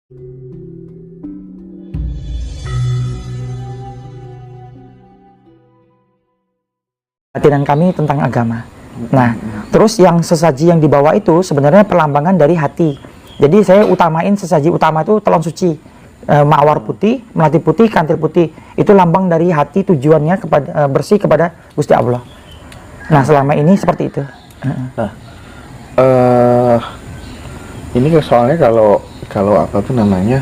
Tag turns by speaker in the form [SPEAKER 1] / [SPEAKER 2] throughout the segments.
[SPEAKER 1] Keyakinan kami tentang agama. Nah, terus yang sesaji yang dibawa itu sebenarnya perlambangan dari hati. Jadi saya utamain sesaji utama itu telon suci, mawar putih, melati putih, kantil putih. Itu lambang dari hati, tujuannya kepada bersih kepada Gusti Allah. Nah, selama ini seperti itu.
[SPEAKER 2] Nah, ini soalnya kalau apa tuh namanya?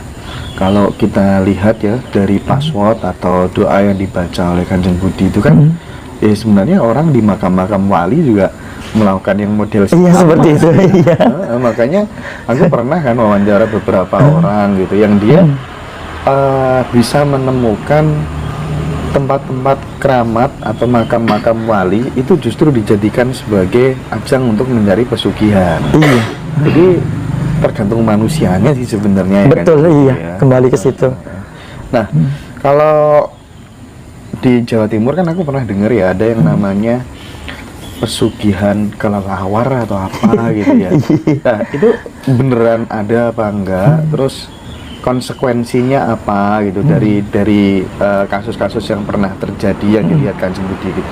[SPEAKER 2] Kalau kita lihat ya dari password atau doa yang dibaca oleh Kanjeng Budi itu kan, sebenarnya orang di makam-makam wali juga melakukan yang model
[SPEAKER 1] Iya, seperti itu. Iya.
[SPEAKER 2] Makanya aku pernah kan wawancara beberapa orang gitu yang dia bisa menemukan tempat-tempat keramat atau makam-makam wali itu justru dijadikan sebagai ajang untuk mencari pesugihan.
[SPEAKER 1] Iya.
[SPEAKER 2] Jadi tergantung manusianya sih sebenarnya.
[SPEAKER 1] Betul,
[SPEAKER 2] kan,
[SPEAKER 1] iya.
[SPEAKER 2] ya.
[SPEAKER 1] Kembali ke situ.
[SPEAKER 2] Nah, kalau di Jawa Timur kan aku pernah dengar ya ada yang namanya pesugihan kelelawar atau apa gitu ya. Nah, itu beneran ada apa enggak? Terus konsekuensinya apa gitu dari kasus-kasus yang pernah terjadi yang dilihat Kanjeng Budi gitu.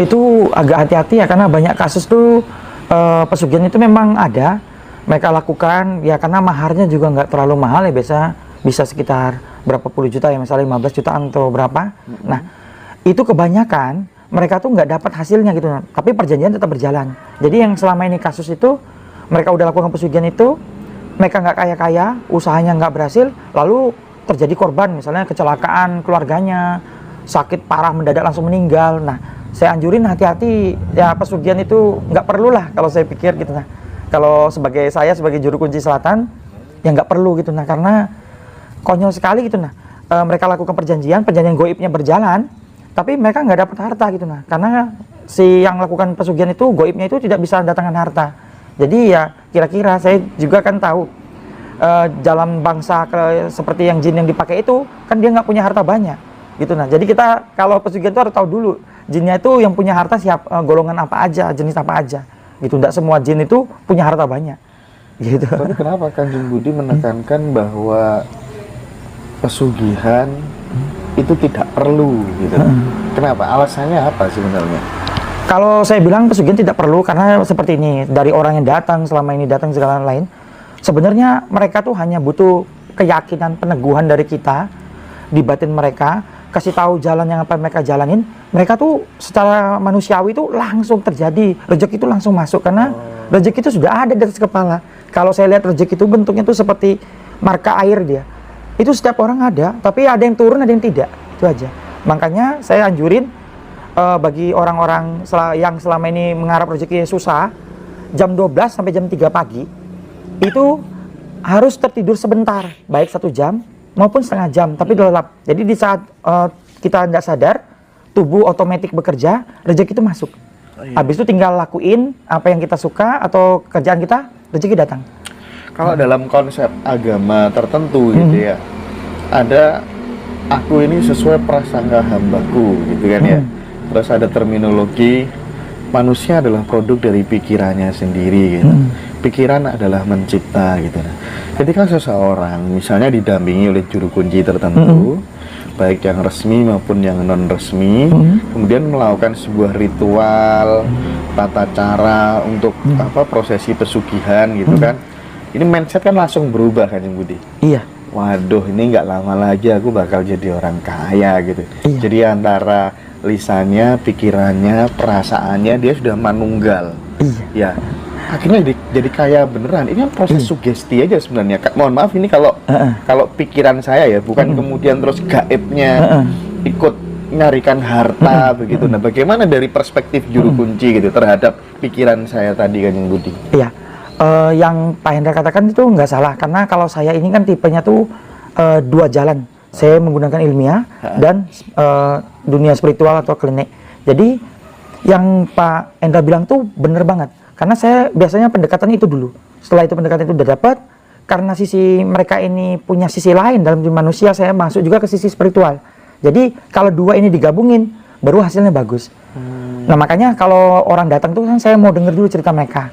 [SPEAKER 1] Itu agak hati-hati ya, karena banyak kasus tuh pesugihan itu memang ada. Mereka lakukan ya karena maharnya juga nggak terlalu mahal ya, bisa sekitar berapa puluh juta ya, misalnya 15 jutaan atau berapa. Nah, itu kebanyakan mereka tuh nggak dapat hasilnya gitu, tapi perjanjian tetap berjalan. Jadi yang selama ini kasus itu mereka udah lakukan pesugihan itu, mereka nggak kaya-kaya, usahanya nggak berhasil, lalu terjadi korban, misalnya kecelakaan keluarganya, sakit parah mendadak langsung meninggal. Nah, saya anjurin hati-hati ya, pesugihan itu nggak perlu lah kalau saya pikir gitu. Nah, kalau saya sebagai juru kunci selatan ya nggak perlu gitu, nah karena konyol sekali gitu. Nah, mereka lakukan perjanjian goibnya berjalan, tapi mereka nggak dapat harta gitu. Nah, karena si yang lakukan pesugihan itu goibnya itu tidak bisa datangkan harta. Jadi ya kira-kira saya juga kan tahu dalam bangsa seperti yang jin yang dipakai itu kan dia nggak punya harta banyak gitu. Nah, jadi kita kalau pesugihan itu harus tahu dulu jinnya itu yang punya harta golongan apa aja, jenis apa aja gitu. Tidak semua jin itu punya harta banyak gitu.
[SPEAKER 2] Tapi kenapa Kanjeng Budi menekankan bahwa pesugihan itu tidak perlu gitu? Kenapa? Alasannya apa sebenarnya?
[SPEAKER 1] Kalau saya bilang pesugihan tidak perlu karena seperti ini, dari orang yang datang selama ini datang segala lain, sebenarnya mereka tuh hanya butuh keyakinan, peneguhan dari kita di batin mereka, kasih tahu jalan yang apa mereka jalanin, mereka tuh secara manusiawi itu langsung terjadi, rezeki itu langsung masuk karena rezeki itu sudah ada di atas kepala. Kalau saya lihat rezeki itu bentuknya tuh seperti marka air dia. Itu setiap orang ada, tapi ada yang turun, ada yang tidak. Itu aja. Makanya saya anjurin bagi orang-orang yang selama ini mengharap rezeki susah, jam 12 sampai jam 3 pagi, itu harus tertidur sebentar, baik 1 jam maupun setengah jam, tapi lelap. Jadi di saat kita tidak sadar, tubuh otomatis bekerja, rezeki itu masuk. Habis itu tinggal lakuin apa yang kita suka atau kerjaan kita, rezeki datang.
[SPEAKER 2] Kalau dalam konsep agama tertentu gitu ya, ada aku ini sesuai prasangka hambaku gitu kan ya. Terus ada terminologi manusia adalah produk dari pikirannya sendiri gitu. Pikiran adalah mencipta gitu. Ketika seseorang misalnya didampingi oleh juru kunci tertentu, baik yang resmi maupun yang non resmi, kemudian melakukan sebuah ritual, tata cara untuk prosesi pesugihan gitu kan. Ini mindset kan langsung berubah kan Kanjeng Budi.
[SPEAKER 1] Iya.
[SPEAKER 2] Waduh, ini nggak lama lagi aku bakal jadi orang kaya gitu.
[SPEAKER 1] Iya.
[SPEAKER 2] Jadi antara lisannya, pikirannya, perasaannya dia sudah manunggal.
[SPEAKER 1] Iya.
[SPEAKER 2] Ya, akhirnya jadi kaya beneran. Ini kan proses sugesti aja sebenarnya. Mohon maaf ini kalau pikiran saya ya, bukan kemudian terus gaibnya ikut nyarikan harta begitu. Nah, bagaimana dari perspektif juru kunci gitu terhadap pikiran saya tadi Kanjeng Budi?
[SPEAKER 1] Iya. Yang Pak Hendra katakan itu nggak salah, karena kalau saya ini kan tipenya tuh 2 jalan. Saya menggunakan ilmiah dan dunia spiritual atau klinik. Jadi yang Pak Hendra bilang tuh bener banget, karena saya biasanya pendekatan itu dulu. Setelah itu pendekatan itu udah dapat, karena sisi mereka ini punya sisi lain dalam diri manusia, saya masuk juga ke sisi spiritual. Jadi kalau 2 ini digabungin, baru hasilnya bagus. Nah, makanya kalau orang datang tuh kan saya mau denger dulu cerita mereka.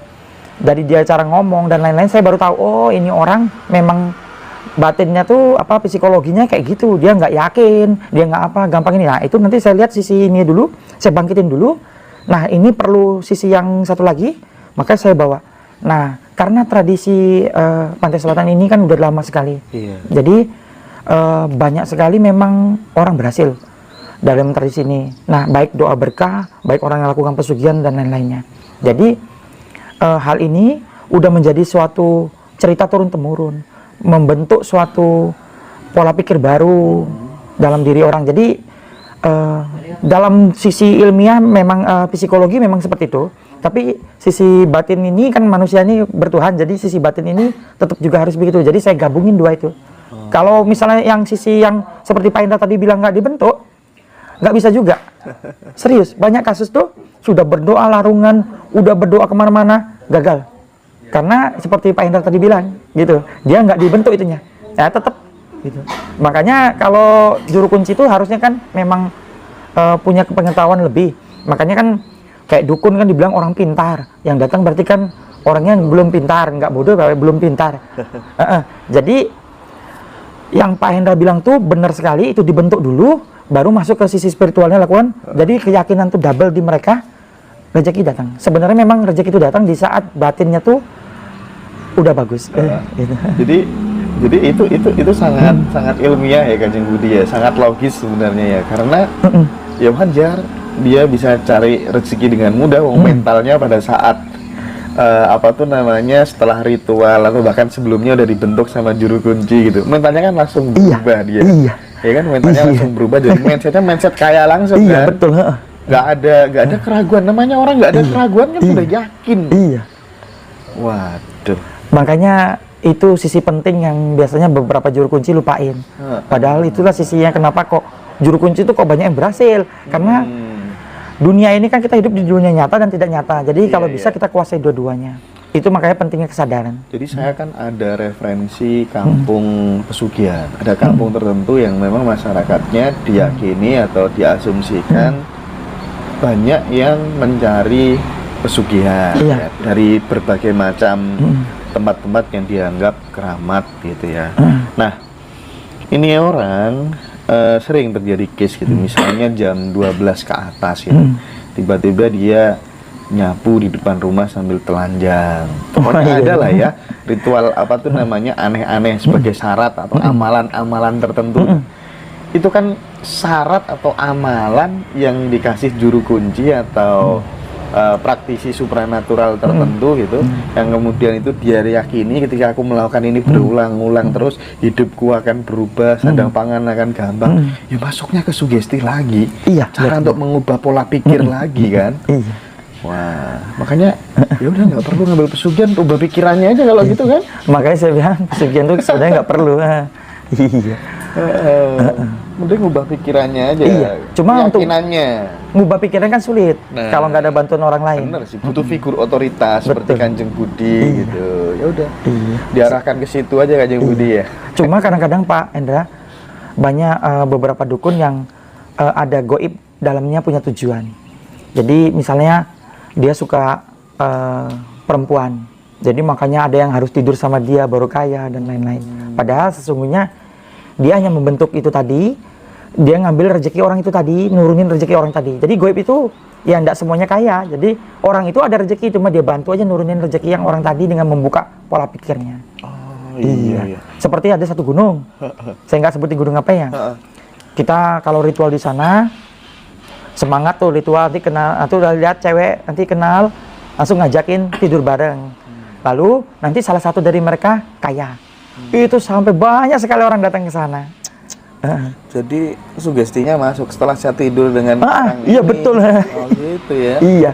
[SPEAKER 1] Dari dia cara ngomong dan lain-lain, saya baru tahu, oh ini orang memang batinnya tuh apa psikologinya kayak gitu, dia nggak yakin, dia nggak apa, gampang ini. Nah itu nanti saya lihat sisi ini dulu, saya bangkitin dulu. Nah ini perlu sisi yang satu lagi, maka saya bawa. Nah karena tradisi Pantai Selatan ini kan udah lama sekali, jadi banyak sekali memang orang berhasil dalam tradisi ini. Nah baik doa berkah, baik orang yang lakukan pesugihan dan lain-lainnya. Jadi hal ini udah menjadi suatu cerita turun-temurun, membentuk suatu pola pikir baru dalam diri orang. Jadi dalam sisi ilmiah memang psikologi memang seperti itu, tapi sisi batin ini kan manusia ini bertuhan, jadi sisi batin ini tetap juga harus begitu. Jadi saya gabungin dua itu. Kalau misalnya yang sisi yang seperti Pak Indra tadi bilang nggak dibentuk, nggak bisa juga. Serius, banyak kasus tuh sudah berdoa larungan, udah berdoa kemana-mana, gagal. Karena seperti Pak Indra tadi bilang, gitu, dia nggak dibentuk itunya, ya tetap, gitu. Makanya kalau juru kunci itu harusnya kan memang punya pengetahuan lebih. Makanya kan kayak dukun kan dibilang orang pintar, yang datang berarti kan orangnya belum pintar, nggak bodoh, belum pintar. Jadi yang Pak Hendra bilang tuh benar sekali, itu dibentuk dulu, baru masuk ke sisi spiritualnya lakukan. Jadi keyakinan tuh double di mereka, rezeki datang. Sebenarnya memang rezeki itu datang di saat batinnya tuh udah bagus. Gitu.
[SPEAKER 2] Jadi itu sangat sangat ilmiah ya Kanjeng Budi ya, sangat logis sebenarnya ya, karena ya wajar dia bisa cari rezeki dengan mudah, mentalnya pada saat setelah ritual atau bahkan sebelumnya udah dibentuk sama juru kunci gitu, mentalnya kan langsung berubah dia. Ya kan mentalnya langsung berubah, jadi mindset kaya langsung kan.
[SPEAKER 1] Betul.
[SPEAKER 2] Nggak ada keraguan, namanya orang nggak ada keraguan kan sudah yakin. Waduh.
[SPEAKER 1] Makanya itu sisi penting yang biasanya beberapa juru kunci lupain. Padahal itulah sisinya kenapa kok juru kunci itu kok banyak yang berhasil, karena dunia ini kan kita hidup di dunia nyata dan tidak nyata. Jadi kalau bisa kita kuasai dua-duanya. Itu makanya pentingnya kesadaran.
[SPEAKER 2] Jadi saya kan ada referensi kampung pesugihan. Ada kampung tertentu yang memang masyarakatnya diyakini atau diasumsikan banyak yang mencari pesugihan ya, dari berbagai macam tempat-tempat yang dianggap keramat gitu ya. Nah, ini orang sering terjadi case gitu, misalnya jam 12 ke atas gitu, tiba-tiba dia nyapu di depan rumah sambil telanjang. Pokoknya ada lah ya ritual namanya aneh-aneh sebagai syarat atau amalan-amalan tertentu. Itu kan syarat atau amalan yang dikasih juru kunci atau praktisi supranatural tertentu gitu, yang kemudian itu dia yakini ketika aku melakukan ini berulang-ulang terus hidupku akan berubah, sandang pangan akan gampang. Ya masuknya ke sugesti lagi, cara untuk mengubah pola pikir lagi kan. Wah, makanya ya udah nggak perlu ngambil pesugihan, ubah pikirannya aja kalau gitu kan.
[SPEAKER 1] Makanya saya bilang pesugihan itu sebenarnya nggak perlu.
[SPEAKER 2] Mending ngubah pikirannya aja.
[SPEAKER 1] Cuma untuk ngubah pikiran kan sulit kalau nggak ada bantuan orang lain.
[SPEAKER 2] Bener sih, butuh figur otoritas seperti Kanjeng Budi gitu. Ya udah, diarahkan ke situ aja Kanjeng Budi ya.
[SPEAKER 1] Cuma kadang-kadang Pak Endra banyak beberapa dukun yang ada goib dalamnya punya tujuan. Jadi misalnya dia suka perempuan, jadi makanya ada yang harus tidur sama dia baru kaya dan lain-lain. Padahal sesungguhnya dia hanya membentuk itu tadi, dia ngambil rezeki orang itu tadi, nurunin rezeki orang tadi. Jadi goib itu ya enggak semuanya kaya. Jadi orang itu ada rezeki, cuma dia bantu aja nurunin rezeki yang orang tadi dengan membuka pola pikirnya. Iya. Seperti ada satu gunung, saya nggak sebutin gunung apa ya. Kita kalau ritual di sana semangat tuh ritual, nanti kenal, atau udah lihat cewek nanti kenal, langsung ngajakin tidur bareng. Lalu nanti salah satu dari mereka kaya. Itu sampai banyak sekali orang datang ke sana.
[SPEAKER 2] Jadi sugestinya masuk setelah saya tidur dengan orang
[SPEAKER 1] iya
[SPEAKER 2] ini.
[SPEAKER 1] Betul.
[SPEAKER 2] Oh gitu ya.
[SPEAKER 1] Iya.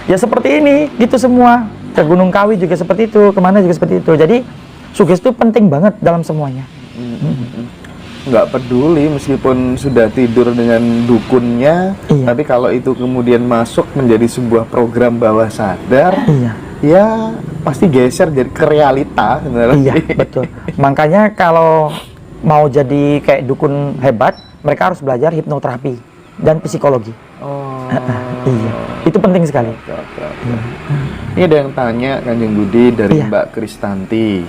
[SPEAKER 1] Ya seperti ini, gitu semua. Ke Gunung Kawi juga seperti itu, kemana juga seperti itu. Jadi sugesti itu penting banget dalam semuanya.
[SPEAKER 2] Nggak peduli meskipun sudah tidur dengan dukunnya, tapi kalau itu kemudian masuk menjadi sebuah program bawah sadar, ya pasti geser jadi ke realita sebenarnya.
[SPEAKER 1] Iya, betul. Makanya kalau mau jadi kayak dukun hebat, mereka harus belajar hipnoterapi dan psikologi. Iya, itu penting sekali.
[SPEAKER 2] Ini ada yang tanya Kanjeng Budi dari Mbak Kristanti.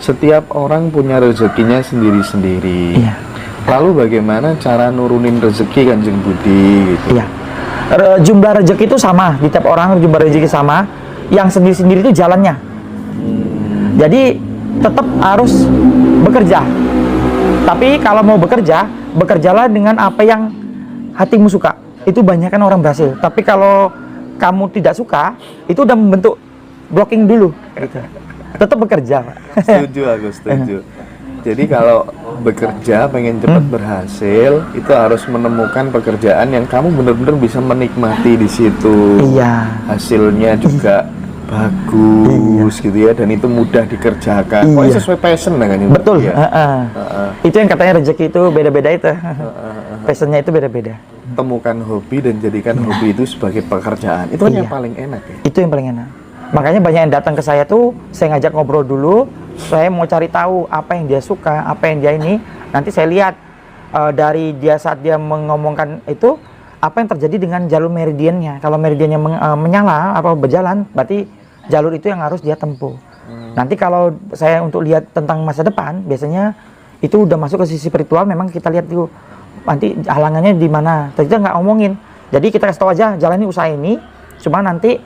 [SPEAKER 2] Setiap orang punya rezekinya sendiri-sendiri.
[SPEAKER 1] Iya.
[SPEAKER 2] Lalu bagaimana cara nurunin rezeki Kanjeng Budi gitu?
[SPEAKER 1] Iya. Jumlah rezeki itu sama di tiap orang, jumlah rezeki sama. Yang sendiri-sendiri itu jalannya. Jadi tetap harus bekerja. Tapi kalau mau bekerja, bekerjalah dengan apa yang hatimu suka. Itu banyak kan orang berhasil. Tapi kalau kamu tidak suka, itu udah membentuk blocking dulu. Gitu. Tetap bekerja, Pak.
[SPEAKER 2] Setuju, aku setuju. Jadi kalau bekerja pengen cepat berhasil, itu harus menemukan pekerjaan yang kamu benar-benar bisa menikmati di situ.
[SPEAKER 1] Iya.
[SPEAKER 2] Hasilnya juga bagus gitu ya, dan itu mudah dikerjakan. Pokoknya
[SPEAKER 1] Iya.
[SPEAKER 2] sesuai passion dengan itu.
[SPEAKER 1] Betul.
[SPEAKER 2] Ya.
[SPEAKER 1] Itu yang katanya rezeki itu beda-beda itu. Passionnya itu beda-beda.
[SPEAKER 2] Temukan hobi dan jadikan hobi itu sebagai pekerjaan. Itu kan yang
[SPEAKER 1] Iya.
[SPEAKER 2] paling enak ya.
[SPEAKER 1] Itu yang paling enak. Makanya banyak yang datang ke saya tuh, saya ngajak ngobrol dulu. Saya mau cari tahu apa yang dia suka, apa yang dia ini. Nanti saya lihat dari dia saat dia mengomongkan itu, apa yang terjadi dengan jalur meridiannya. Kalau meridiannya menyala atau berjalan, berarti jalur itu yang harus dia tempuh. Nanti kalau saya untuk lihat tentang masa depan, biasanya itu udah masuk ke sisi spiritual. Memang kita lihat dulu nanti halangannya di mana. Kita nggak omongin. Jadi kita kasih tahu aja, jalani usaha ini. Cuma nanti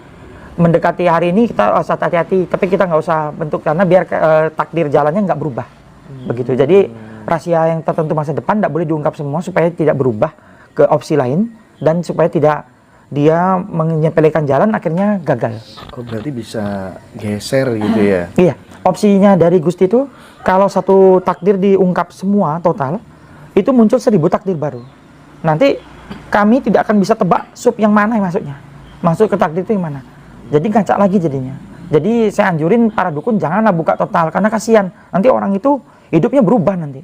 [SPEAKER 1] mendekati hari ini kita harus hati-hati. Tapi kita nggak usah bentuk karena biar takdir jalannya nggak berubah. Begitu. Jadi rahasia yang tertentu masa depan nggak boleh diungkap semua supaya tidak berubah ke opsi lain dan supaya tidak dia menyepelekan jalan akhirnya gagal.
[SPEAKER 2] Oh, berarti bisa geser gitu ya.
[SPEAKER 1] Iya, opsinya dari Gusti itu kalau satu takdir diungkap semua total, itu muncul 1000 takdir baru. Nanti kami tidak akan bisa tebak sub yang mana yang masuknya. Masuk ke takdir itu yang mana. Jadi ngacak lagi jadinya. Jadi saya anjurin para dukun janganlah buka total karena kasihan. Nanti orang itu hidupnya berubah nanti.